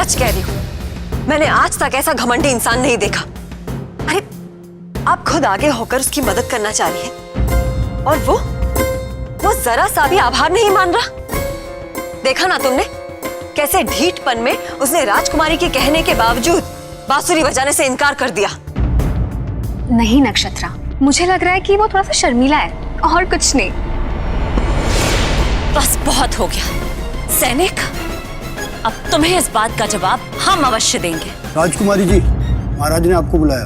सच कह रही हूँ, मैंने आज तक ऐसा घमंडी इंसान नहीं देखा। अरे आप खुद आगे होकर उसकी मदद करना चाह रही है और वो जरा सा भी आभार नहीं मान रहा। देखा ना तुमने कैसे ढीठपन में उसने राजकुमारी के कहने के बावजूद बांसुरी बजाने से इनकार कर दिया। नहीं नक्षत्रा, मुझे लग रहा है कि वो थोड़ा सा शर्मीला है और कुछ नहीं। बस बहुत हो गया सैनिक, अब तुम्हें इस बात का जवाब हम अवश्य देंगे। राजकुमारी जी, महाराज ने आपको बुलाया।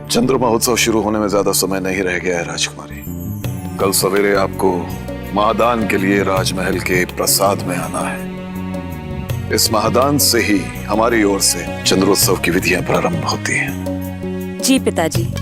चंद्र महोत्सव शुरू होने में ज्यादा समय नहीं रह गया है राजकुमारी। कल सवेरे आपको महादान के लिए राजमहल के प्रासाद में आना है। इस महादान से ही हमारी ओर से चंद्रोत्सव की विधियां प्रारंभ होती हैं। जी पिताजी।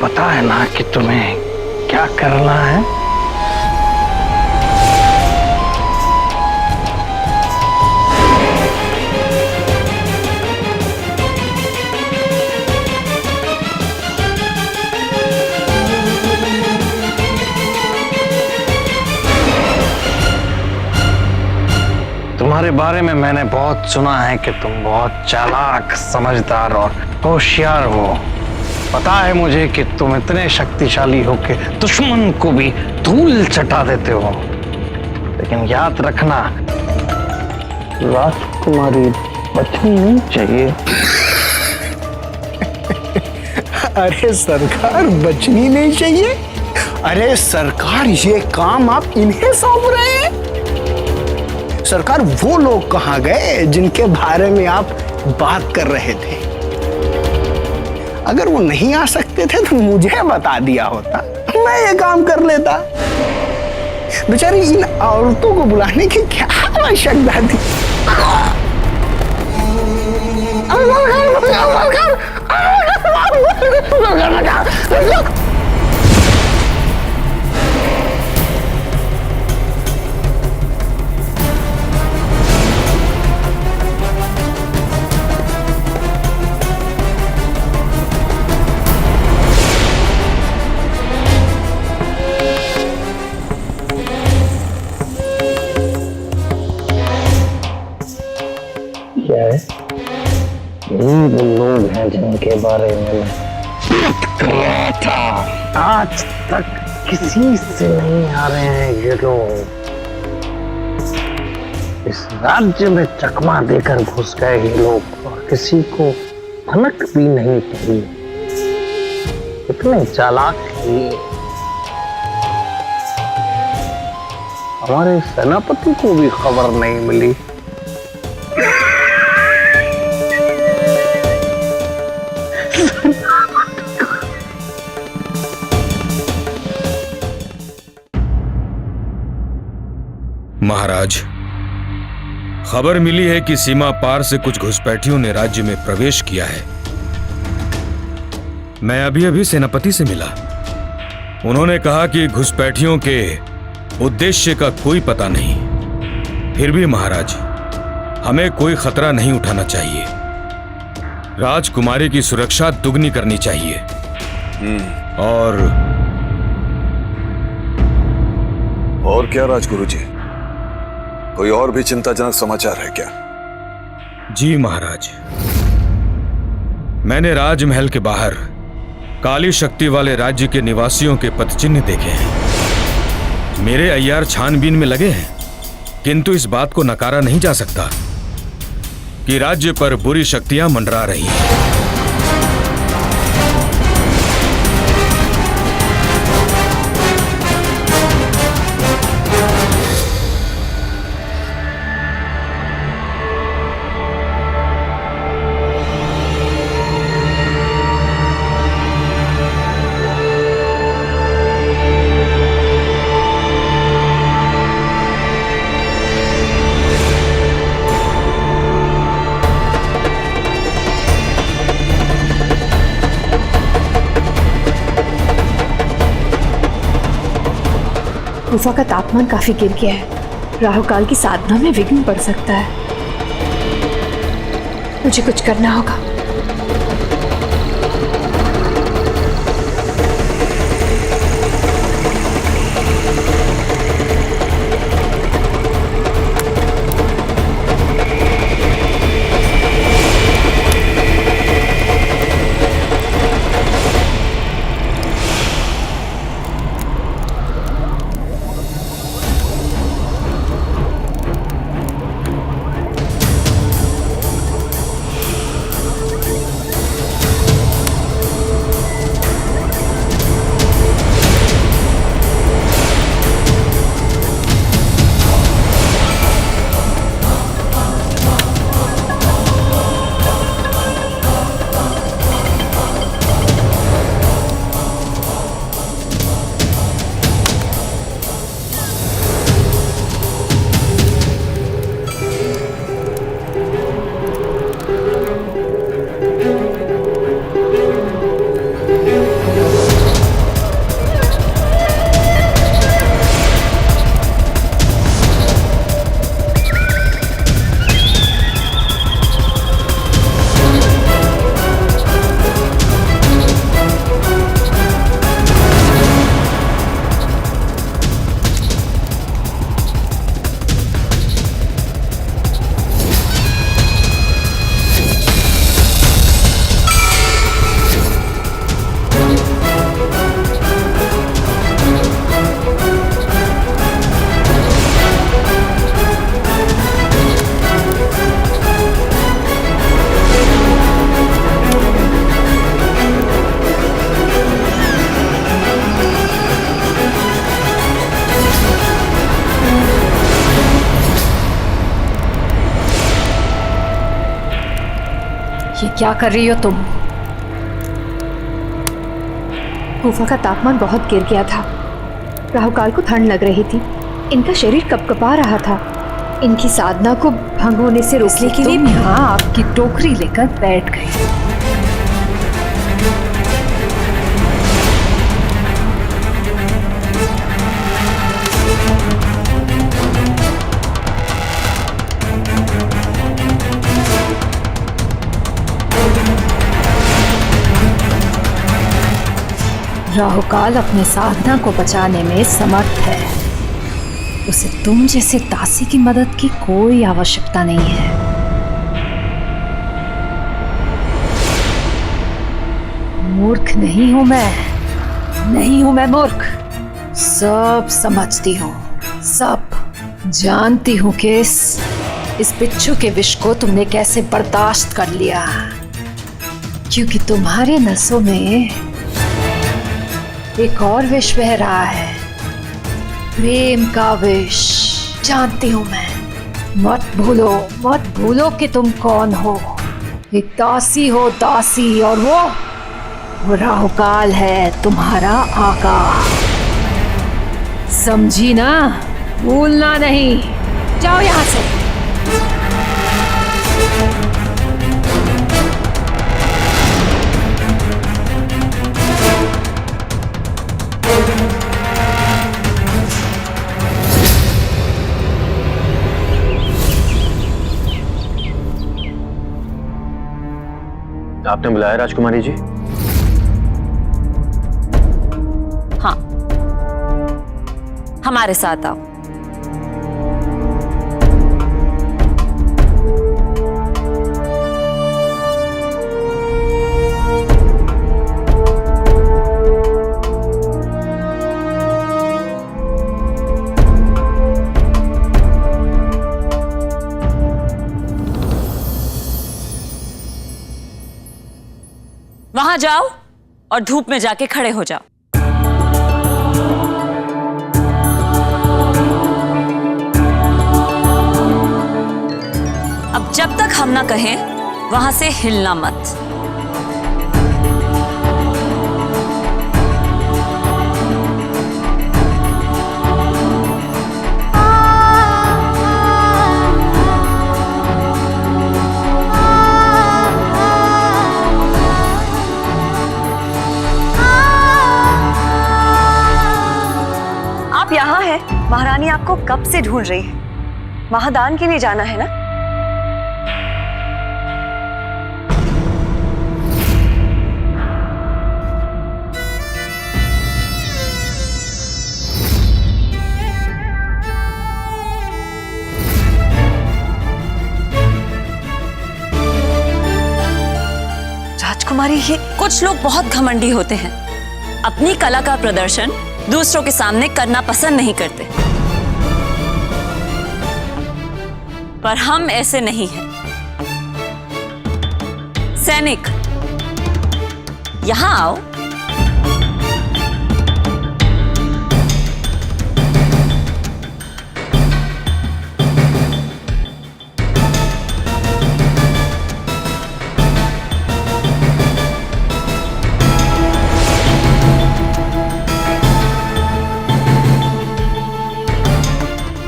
पता है ना कि तुम्हें क्या करना है? तुम्हारे बारे में मैंने बहुत सुना है कि तुम बहुत चालाक, समझदार और होशियार हो। पता है मुझे कि तुम इतने शक्तिशाली हो कि दुश्मन को भी धूल चटा देते हो। लेकिन याद रखना, राजकुमारी बचनी नहीं चाहिए। अरे सरकार, बचनी नहीं चाहिए? अरे सरकार, ये काम आप इन्हें सौंप रहे हैं? सरकार, वो लोग कहाँ गए जिनके बारे में आप बात कर रहे थे? अगर वो नहीं आ सकते थे तो मुझे बता दिया होता, मैं ये काम कर लेता। बेचारी इन औरतों को बुलाने की क्या आवश्यकता थी? यही वो लोग हैं जिनके बारे में मैं बात कर रहा था। आज तक किसी से नहीं हारे हैं ये लोग। इस राज्य में चकमा देकर घुस गए ये लोग और किसी को भनक भी नहीं पड़ी। इतने चालाक हैं ये। हमारे सेनापति को भी खबर नहीं मिली। महाराज, खबर मिली है कि सीमा पार से कुछ घुसपैठियों ने राज्य में प्रवेश किया है। मैं अभी सेनापति से मिला। उन्होंने कहा कि घुसपैठियों के उद्देश्य का कोई पता नहीं। फिर भी महाराज, हमें कोई खतरा नहीं उठाना चाहिए। राजकुमारी की सुरक्षा दुगनी करनी चाहिए। और क्या राजगुरु जी, कोई और भी चिंताजनक समाचार है क्या? जी महाराज, मैंने राजमहल के बाहर काली शक्ति वाले राज्य के निवासियों के पदचिन्ह देखे हैं। मेरे अय्यार छानबीन में लगे हैं, किंतु इस बात को नकारा नहीं जा सकता कि राज्य पर बुरी शक्तियां मंडरा रही हैं। गुफा का तापमान काफी गिर गया है। राहु काल की साधना में विघ्न पड़ सकता है। मुझे कुछ करना होगा। ये क्या कर रही हो तुम? गुफा का तापमान बहुत गिर गया था। राहु काल को ठंड लग रही थी। इनका शरीर कपकपा रहा था। इनकी साधना को भंग होने से रोकने के लिए मैं यहाँ आपकी टोकरी लेकर बैठ गई। राहु काल अपने साधना को बचाने में समर्थ है। उसे तुम जैसे दासी की मदद की कोई आवश्यकता नहीं है। मूर्ख नहीं हूं मैं मूर्ख। सब समझती हूँ, सब जानती हूँ कि इस बिच्छू के विष को तुमने कैसे बर्दाश्त कर लिया, क्योंकि तुम्हारे नसों में एक और विष बह रहा है, प्रेम का विष। जानती हूं मैं। मत भूलो कि तुम कौन हो। एक दासी हो, दासी, और वो राहु काल है, तुम्हारा आका। समझी ना? भूलना नहीं। जाओ यहां से। आपने बुलाया राजकुमारी जी? हाँ, हमारे साथ आओ। वहां जाओ और धूप में जाके खड़े हो जाओ। अब जब तक हम ना कहें वहां से हिलना मत। आप यहाँ हैं रानी आपको कब से ढूंढ रही है। महादान के लिए जाना है ना? राजकुमारी, ये कुछ लोग बहुत घमंडी होते हैं, अपनी कला का प्रदर्शन दूसरों के सामने करना पसंद नहीं करते, पर हम ऐसे नहीं हैं। सैनिक, यहां आओ।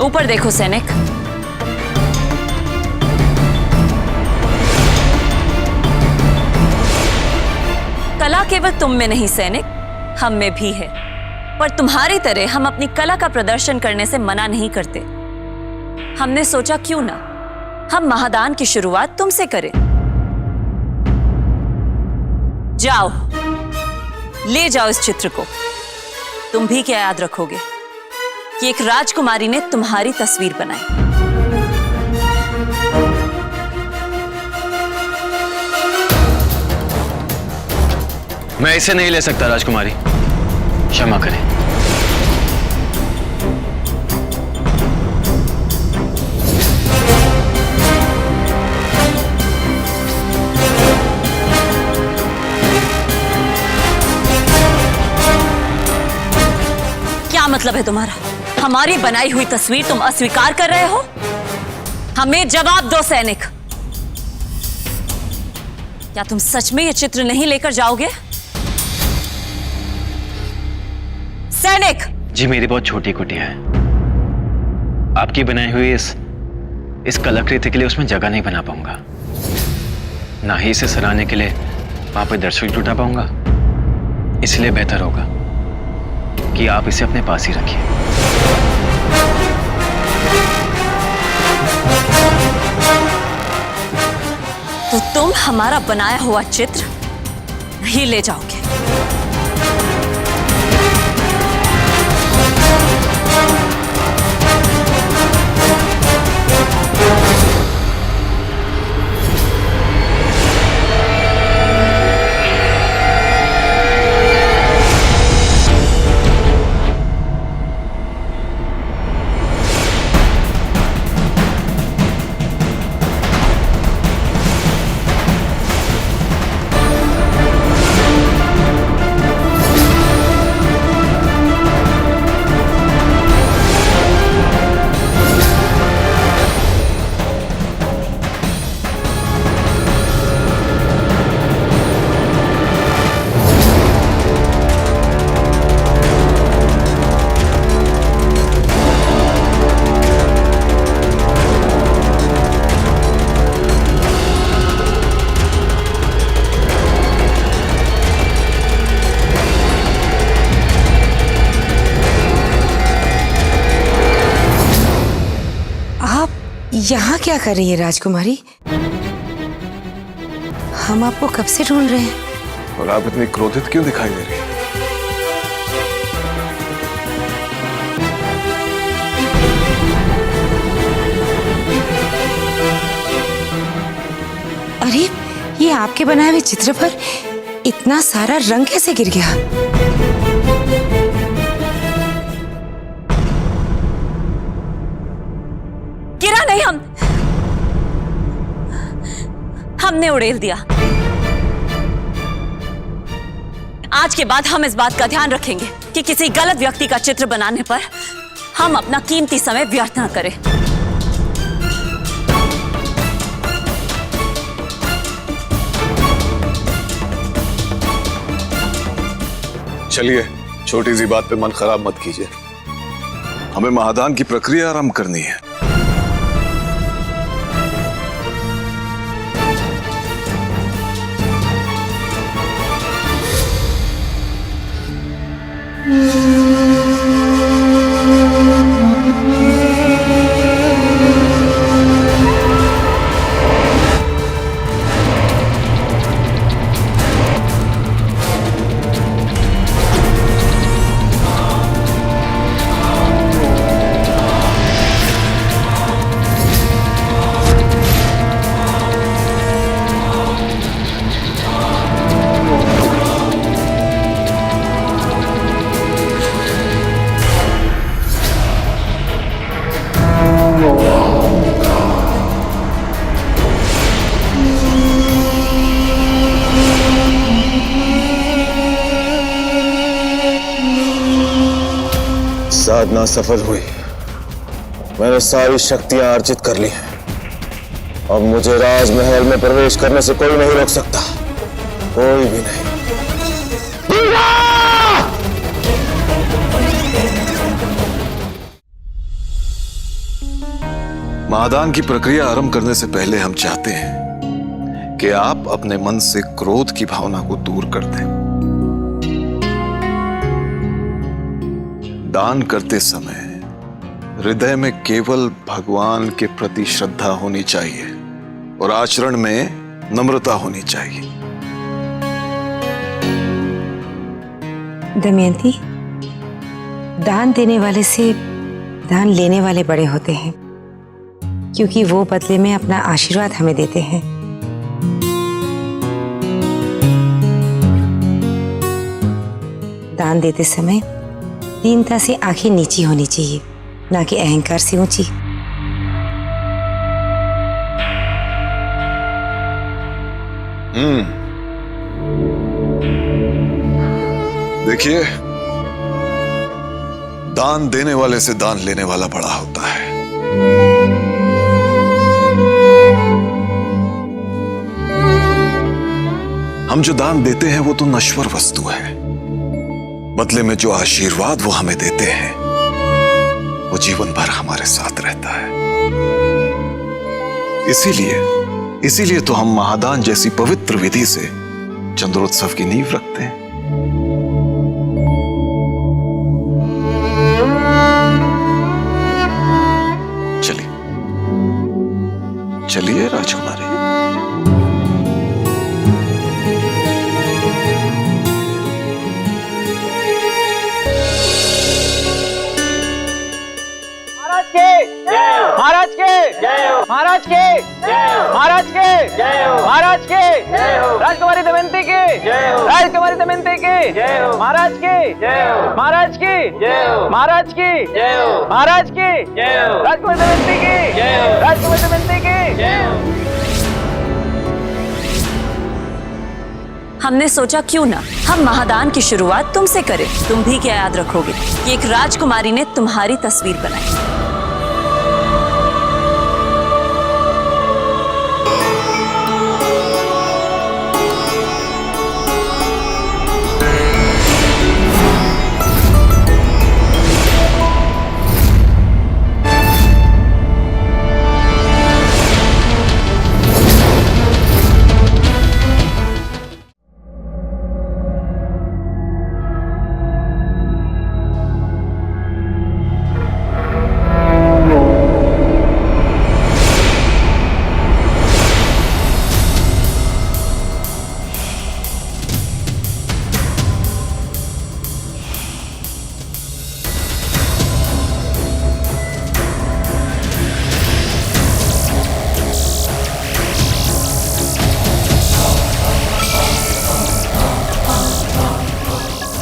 ऊपर देखो सैनिक। कला केवल तुम में नहीं सैनिक, हम में भी है। पर तुम्हारी तरह हम अपनी कला का प्रदर्शन करने से मना नहीं करते। हमने सोचा क्यों ना हम महादान की शुरुआत तुमसे करें। जाओ, ले जाओ इस चित्र को। तुम भी क्या याद रखोगे कि एक राजकुमारी ने तुम्हारी तस्वीर बनाई। मैं इसे नहीं ले सकता राजकुमारी, क्षमा करें। क्या मतलब है तुम्हारा? हमारी बनाई हुई तस्वीर तुम अस्वीकार कर रहे हो? हमें जवाब दो सैनिक। क्या तुम सच में ये चित्र नहीं लेकर जाओगे? सैनिक! जी, मेरी बहुत छोटी कुटिया है। आपकी बनाई हुई इस कलाकृति के लिए उसमें जगह नहीं बना पाऊंगा, ना ही इसे सराहने के लिए वहां पर दर्शक जुटा पाऊंगा। इसलिए बेहतर होगा कि आप इसे अपने पास ही रखिए। तो तुम हमारा बनाया हुआ चित्र नहीं ले जाओगे? यहाँ क्या कर रही है राजकुमारी? हम आपको कब से ढूंढ रहे हैं। और आप इतनी क्रोधित क्यों दिखाई दे रही हैं? अरे, ये आपके बनाए हुए चित्र पर इतना सारा रंग कैसे गिर गया? गिरा नहीं, हमने उड़ेल दिया। आज के बाद हम इस बात का ध्यान रखेंगे कि किसी गलत व्यक्ति का चित्र बनाने पर हम अपना कीमती समय व्यर्थ न करें। चलिए, छोटी सी बात पे मन खराब मत कीजिए। हमें महादान की प्रक्रिया आरंभ करनी है। साधना सफल हुई। मैंने सारी शक्तियां अर्जित कर ली हैं। अब मुझे राजमहल में प्रवेश करने से कोई नहीं रोक सकता, कोई भी नहीं। महादान की प्रक्रिया आरंभ करने से पहले हम चाहते हैं कि आप अपने मन से क्रोध की भावना को दूर कर दें। दान करते समय हृदय में केवल भगवान के प्रति श्रद्धा होनी चाहिए और आचरण में नम्रता होनी चाहिए। दमयंती, दान देने वाले से दान लेने वाले बड़े होते हैं, क्योंकि वो बदले में अपना आशीर्वाद हमें देते हैं। दान देते समय दीनता से आंखें नीची होनी चाहिए, ना कि अहंकार से ऊंची। देखिए, दान देने वाले से दान लेने वाला बड़ा होता है। हम जो दान देते हैं वो तो नश्वर वस्तु है, बदले में जो आशीर्वाद वो हमें देते हैं वो जीवन भर हमारे साथ रहता है। इसीलिए तो हम महादान जैसी पवित्र विधि से चंद्रोत्सव की नींव रखते हैं। चलिए राजकुमारी। महाराज के महाराज के महाराज के महाराज के राजकुमारी दमयंती के राजकुमारी दमयंती के महाराज के महाराज के महाराज के महाराज के राजकुमारी दमयंती के राजकुमारी दमयंती के। हमने सोचा क्यों ना हम महादान की शुरुआत तुमसे करें। तुम भी क्या याद रखोगे कि एक राजकुमारी ने तुम्हारी तस्वीर बनाई।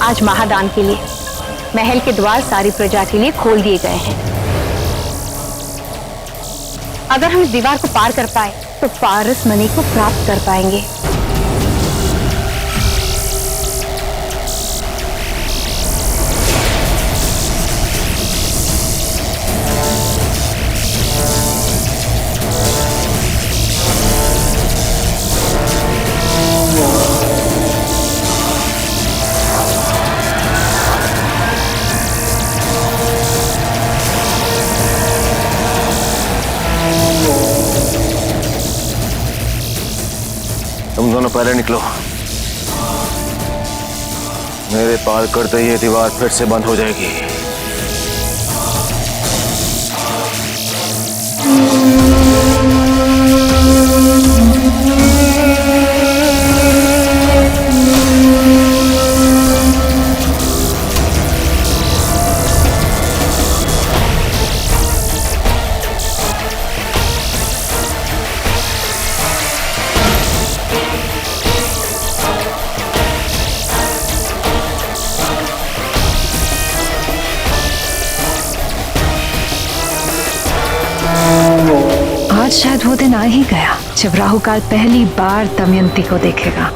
आज महादान के लिए महल के द्वार सारी प्रजा के लिए खोल दिए गए हैं। अगर हम इस दीवार को पार कर पाए तो पारस मणि को प्राप्त कर पाएंगे। तुम दोनों पहले निकलो। मेरे पार करते ही ये दीवार फिर से बंद हो जाएगी। आज शायद वो दिन आ ही गया जब राहुकाल पहली बार दमयंती को देखेगा।